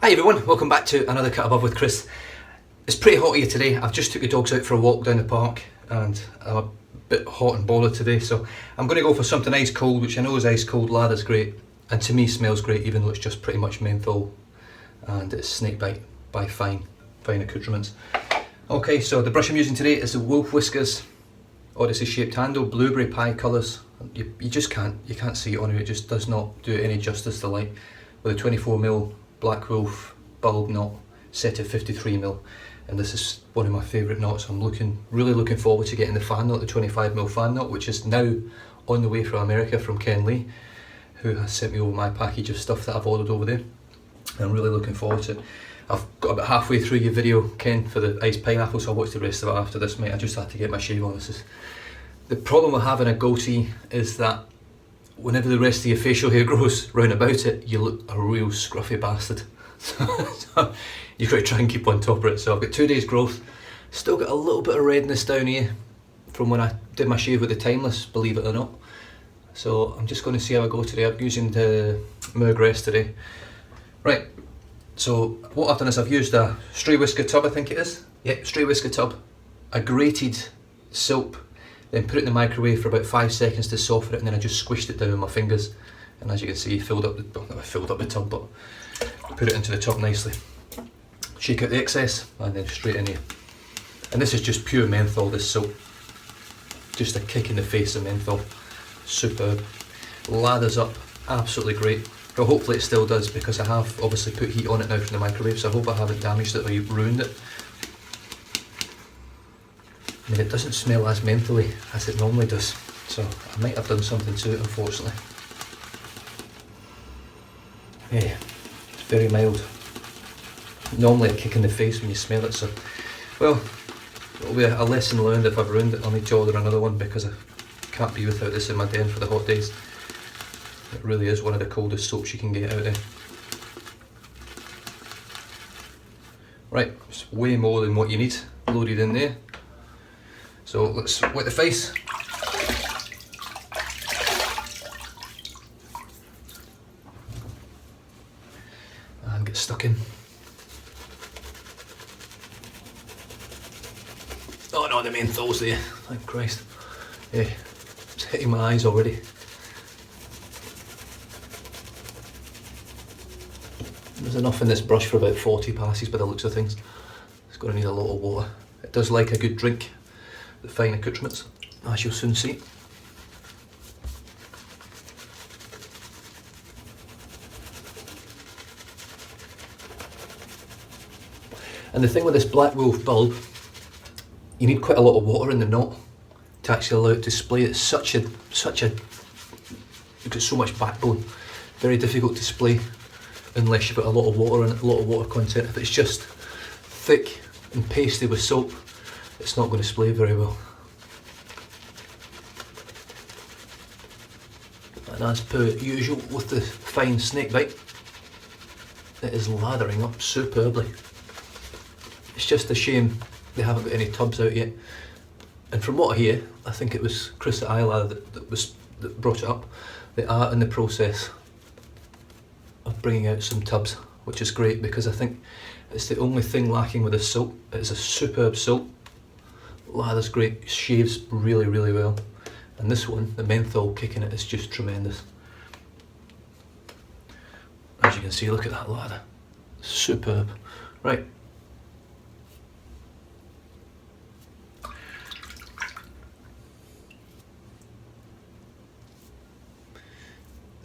Hi everyone, welcome back to another Cut Above with Chris. It's pretty hot here today. I've just took the dogs out for a walk down the park and I'm a bit hot and bothered today, so I'm going to go for something ice cold, which I know is ice cold. Lather's great and to me smells great, even though it's just pretty much menthol and it's snakebite by Fine Accoutrements. Okay, so the brush I'm using today is the Whiskers Odyssey shaped handle, blueberry pie colours. You just can't see it on here, it just does not do it any justice to light. With a 24mm Black Wolf bulb knot set at 53mm, and this is one of my favourite knots. I'm really looking forward to getting the fan knot, the 25mm fan knot, which is now on the way from America from Ken Lee, who has sent me over my package of stuff that I've ordered over there. I'm really looking forward to it. I've got about halfway through your video, Ken, for the iced pineapple, so I'll watch the rest of it after this, mate. I just had to get my shave on. The problem with having a goatee is that whenever the rest of your facial hair grows round about it, you look a real scruffy bastard. So you've got to try and keep on top of it. So I've got 2 days growth, still got a little bit of redness down here from when I did my shave with the Timeless, believe it or not. So I'm just going to see how I go today. I'm using the Mergress today. Right, so what I've done is I've used a stray whisker tub, I think it is. Yep, stray whisker tub, a grated soap, then put it in the microwave for about 5 seconds to soften it, and then I just squished it down with my fingers, and as you can see, filled up the tub, but put it into the tub nicely. Shake out the excess and then straight in here. And this is just pure menthol, this soap. Just a kick in the face of menthol. Superb. Lathers up, absolutely great. But hopefully it still does, because I have obviously put heat on it now from the microwave, so I hope I haven't damaged it or ruined it. I mean, it doesn't smell as mentally as it normally does, so I might have done something to it, unfortunately. Yeah, it's very mild. Normally a kick in the face when you smell it, so, well, it'll be a lesson learned. If I've ruined it, I'll need to order another one, because I can't be without this in my den for the hot days. It really is one of the coldest soaps you can get out there. Right, it's way more than what you need loaded in there. So let's wet the face. And get stuck in. Oh no, the menthol's there, thank Christ. Yeah, it's hitting my eyes already. There's enough in this brush for about 40 passes by the looks of things. It's going to need a lot of water. It does like a good drink, the Fine Accoutrements, as you'll soon see. And the thing with this Black Wolf bulb, you need quite a lot of water in the knot to actually allow it to splay. It's such a, you've got so much backbone, very difficult to splay unless you've got a lot of water in it, a lot of water content. If it's just thick and pasty with soap, it's not going to splay very well. And as per usual with the Fine snakebite, it is lathering up superbly. It's just a shame they haven't got any tubs out yet. And from what I hear, I think it was Chris at Isla that brought it up. They are in the process of bringing out some tubs, which is great, because I think it's the only thing lacking with this soap. It's a superb soap. Lather's great, shaves really, really well. And this one, the menthol kick in it is just tremendous. As you can see, look at that lather. Superb. Right.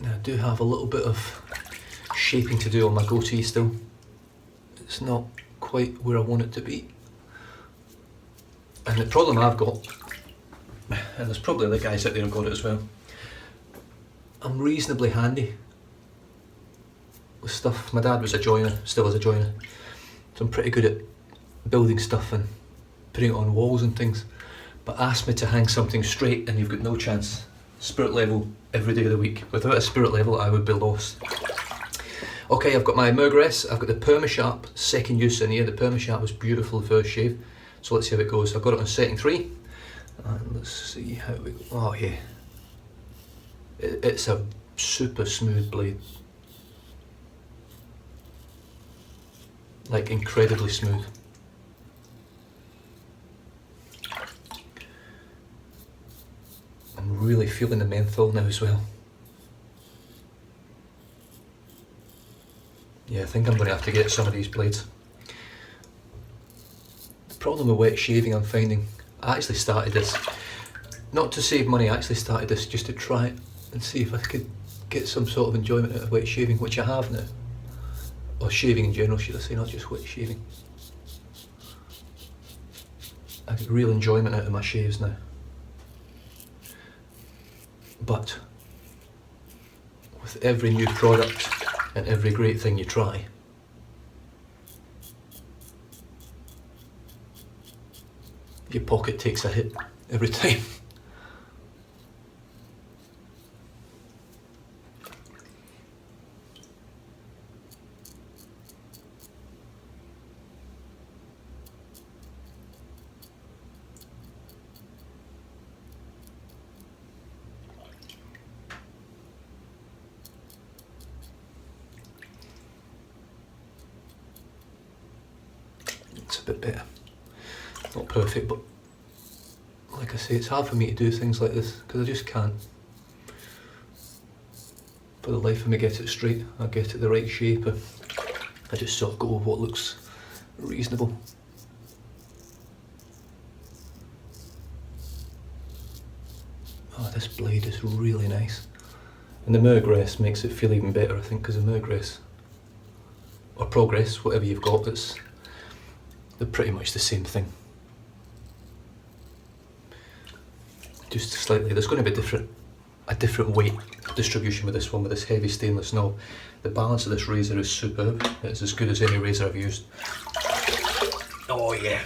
Now I do have a little bit of shaping to do on my goatee still. It's not quite where I want it to be. And the problem I've got, and there's probably other guys out there who've got it as well, I'm reasonably handy with stuff. My dad was a joiner, still is a joiner, so I'm pretty good at building stuff and putting it on walls and things. But ask me to hang something straight and you've got no chance. Spirit level every day of the week. Without a spirit level I would be lost. Okay, I've got my Mergress, I've got the PermaSharp second use in here. The PermaSharp was beautiful the first shave, so let's see how it goes. I've got it on setting 3, and let's see how we go. Oh yeah, it's a super smooth blade. like incredibly smooth. I'm really feeling the menthol now as well. Yeah, I think I'm going to have to get some of these blades. The problem with wet shaving I'm finding, I actually started this, not to save money, I actually started this just to try it and see if I could get some sort of enjoyment out of wet shaving, which I have now. Or shaving in general, should I say, not just wet shaving. I get real enjoyment out of my shaves now. But with every new product and every great thing you try, your pocket takes a hit every time. It's a bit better. Not perfect, but like I say, it's hard for me to do things like this because I just can't. For the life of me, get it straight. I get it the right shape. I just sort of go with what looks reasonable. Oh, this blade is really nice. And the Mergress makes it feel even better, I think, because the Mergress, or Progress, whatever you've got, they're pretty much the same thing. Just slightly, there's going to be a different weight distribution with this one, with this heavy stainless knob. The balance of this razor is superb. It's as good as any razor I've used. Oh yeah.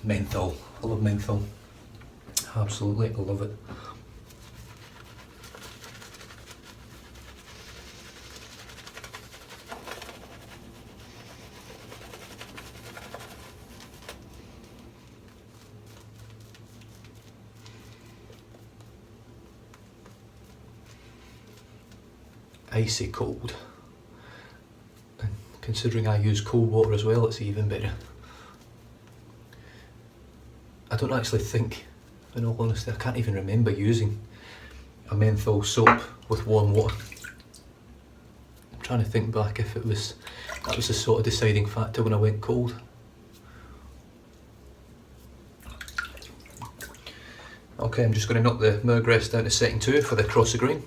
Menthol. I love menthol. Absolutely, I love it. Icy cold. And considering I use cold water as well, it's even better. I don't actually think, in all honesty, I can't even remember using a menthol soap with warm water. I'm trying to think back if that was the sort of deciding factor when I went cold. Okay, I'm just going to knock the Mergress down to setting 2 for the cross the grain.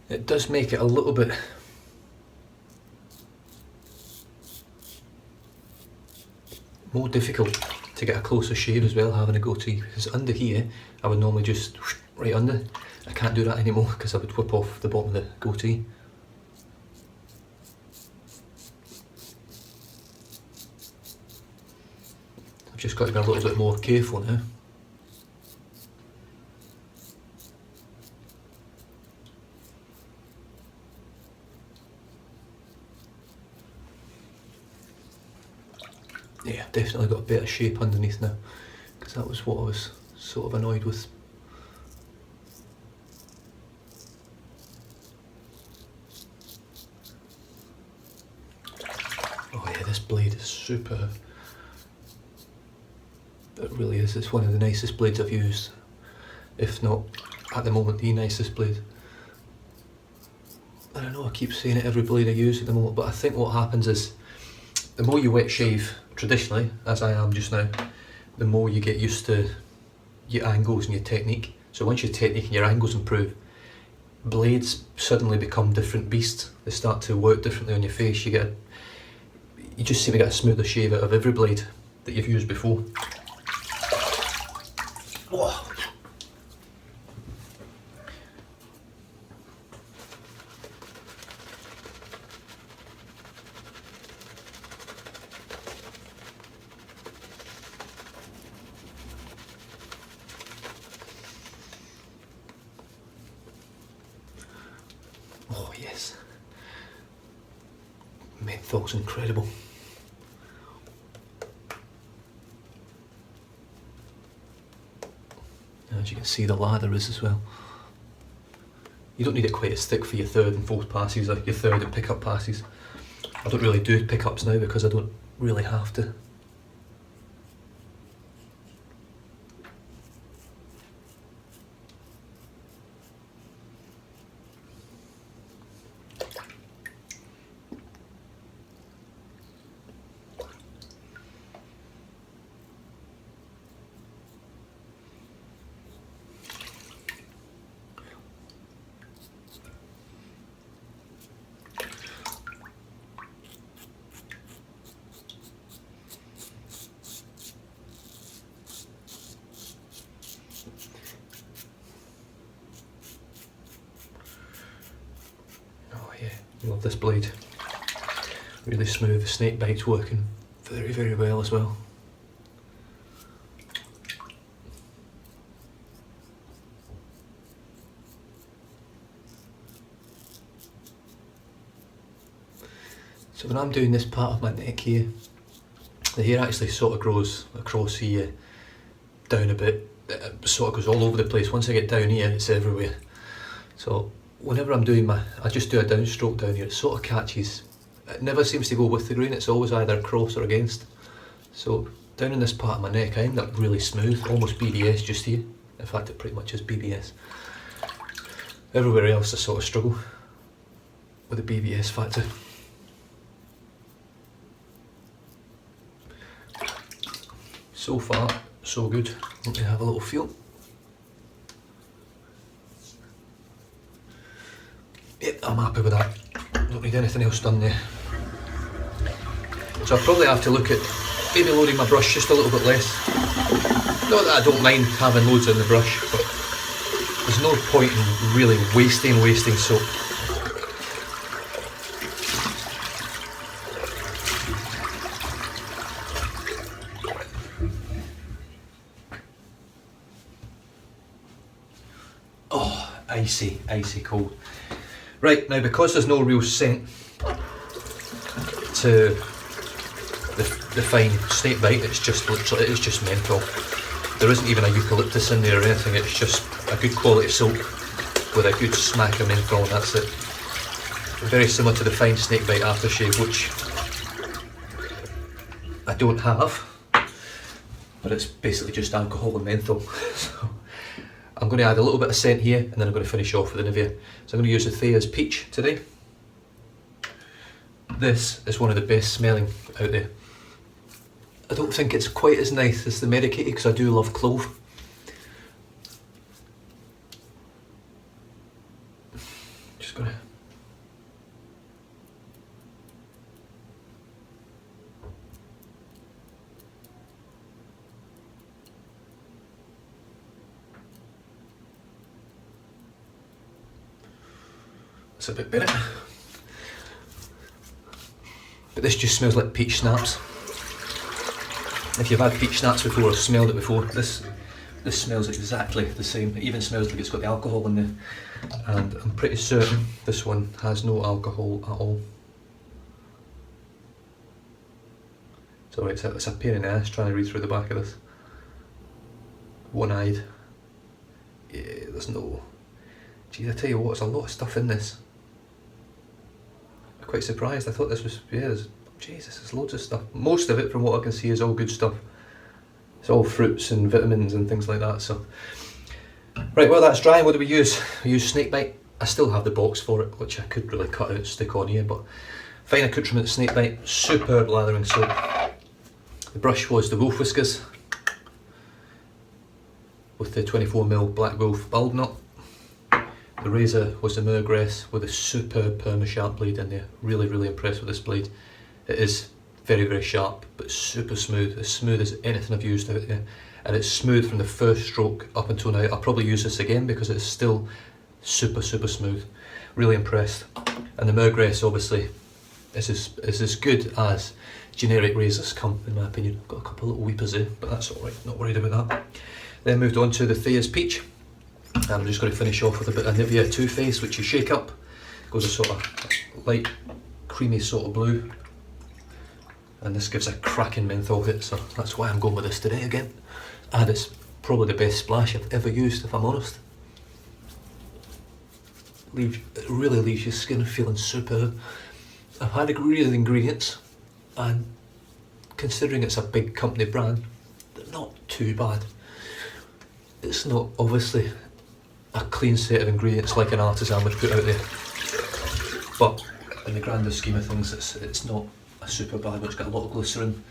It does make it a little bit more difficult to get a closer shave as well, having a goatee, because under here I would normally just right under. I can't do that anymore because I would whip off the bottom of the goatee. I've just got to be a little bit more careful now. Yeah, definitely got a better shape underneath now, because that was what I was sort of annoyed with. Oh yeah, this blade is superb. It really is. It's one of the nicest blades I've used, if not at the moment the nicest blade. And I know I keep saying it, every blade I use at the moment, but I think what happens is the more you wet shave traditionally, as I am just now, the more you get used to your angles and your technique. So once your technique and your angles improve, blades suddenly become different beasts. They start to work differently on your face. You just seem to get a smoother shave out of every blade that you've used before. Whoa. Oh yes. Menthol's incredible. As you can see, the lather is as well. You don't need it quite as thick for your third and fourth passes, or your third and pickup passes. I don't really do pickups now because I don't really have to. Love this blade, really smooth. The snake bite's working very, very well as well. So when I'm doing this part of my neck here, the hair actually sort of grows across here, down a bit, it sort of goes all over the place. Once I get down here, it's everywhere. So whenever I'm doing I just do a downstroke down here, it sort of catches. It never seems to go with the grain, it's always either across or against. So down in this part of my neck, I end up really smooth, almost BBS just here. In fact, it pretty much is BBS. Everywhere else I sort of struggle with the BBS factor. So far, so good. Let me have a little feel. Yep, I'm happy with that. Don't need anything else done there. So I probably have to look at maybe loading my brush just a little bit less. Not that I don't mind having loads in the brush, but there's no point in really wasting soap. Oh, icy cold. Right, now because there's no real scent to the fine snake bite, it's just literally, it's just menthol. There isn't even a eucalyptus in there or anything, it's just a good quality soap with a good smack of menthol, and that's it. Very similar to the fine snake bite aftershave, which I don't have, but it's basically just alcohol and menthol. So I'm going to add a little bit of scent here, and then I'm going to finish off with the Nivea. So I'm going to use the Thea's Peach today. This is one of the best smelling out there. I don't think it's quite as nice as the medicated because I do love clove. Just gonna. That's a bit better. But this just smells like peach schnapps. If you've had peach schnapps before or smelled it before, this smells exactly the same. It even smells like it's got the alcohol in there. And I'm pretty certain this one has no alcohol at all. So it's a pain in the ass trying to read through the back of this. One-eyed. Yeah, there's no... Geez, I tell you what, there's a lot of stuff in this. I'm quite surprised. I thought this was... Yeah, Jesus, there's loads of stuff. Most of it, from what I can see, is all good stuff. It's all fruits and vitamins and things like that. So, right, well that's dry. What do we use? We use snakebite. I still have the box for it, which I could really cut out and stick on here, but fine accoutrement snakebite, superb lathering soap. The brush was the Whiskers with the 24mm Black Wolf bulb knot. The razor was the Mergress with a superb PermaSharp blade in there. Really, really impressed with this blade. It is very, very sharp, but super smooth as anything I've used out there. And it's smooth from the first stroke up until now. I'll probably use this again because it's still super, super smooth. Really impressed. And the Mergress obviously is as good as generic razors come, in my opinion. I've got a couple of little weepers there, but that's alright, not worried about that. Then moved on to the Thea's Peach. And I'm just going to finish off with a bit of Nivea Too Faced, which you shake up, goes a sort of light creamy sort of blue, and this gives a cracking menthol hit, so that's why I'm going with this today again. And it's probably the best splash I've ever used, if I'm honest. It really leaves your skin feeling superb. I've had a read of the ingredients, and considering it's a big company brand, they're not too bad. It's not obviously a clean set of ingredients like an artisan would put out there, but in the grander scheme of things, it's not a super bad one. It's got a lot of glycerin,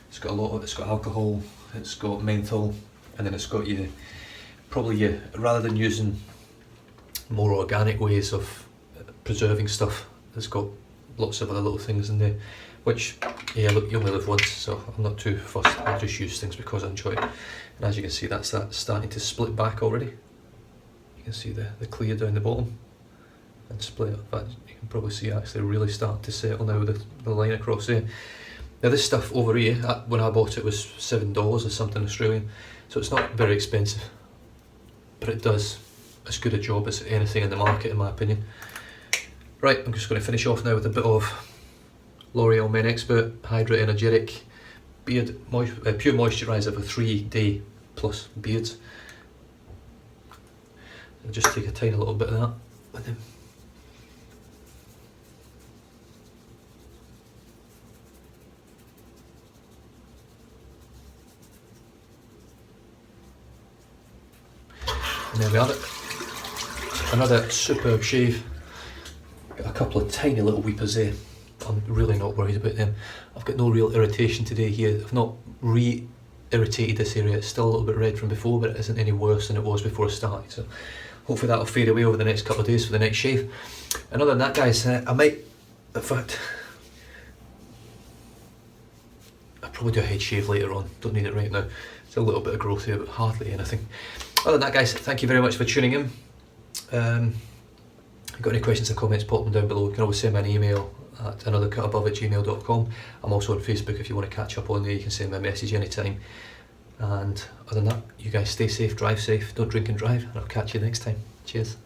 it's got alcohol, it's got menthol, and then it's got rather than using more organic ways of preserving stuff, it's got lots of other little things in there, which, yeah, look, you only live once, so I'm not too fussed. I'll just use things because I enjoy it. And as you can see, that's starting to split back already. You can see the clear down the bottom and split. In fact, you can probably see actually really starting to settle now with the line across there. Now this stuff over here, when I bought it, was $7 or something Australian, so it's not very expensive, but it does as good a job as anything in the market, in my opinion. Right, I'm just going to finish off now with a bit of L'Oreal Men Expert Hydra Energetic Beard Pure Moisturiser for 3-day plus beards. I'll just take a tiny little bit of that, and then there we have it. Another superb shave. Got a couple of tiny little weepers there. I'm really not worried about them. I've got no real irritation today here. I've not re-irritated this area. It's still a little bit red from before, but it isn't any worse than it was before I started. So hopefully that'll fade away over the next couple of days for the next shave. And other than that, guys, I might, in fact, I'll probably do a head shave later on. Don't need it right now. It's a little bit of growth here, but hardly anything. Other than that, guys, thank you very much for tuning in. If you've got any questions or comments, pop them down below. You can always send me an email at anothercutabove@gmail.com. I'm also on Facebook if you want to catch up on there. You can send me a message anytime. And other than that, you guys stay safe, drive safe, don't drink and drive, and I'll catch you next time. Cheers.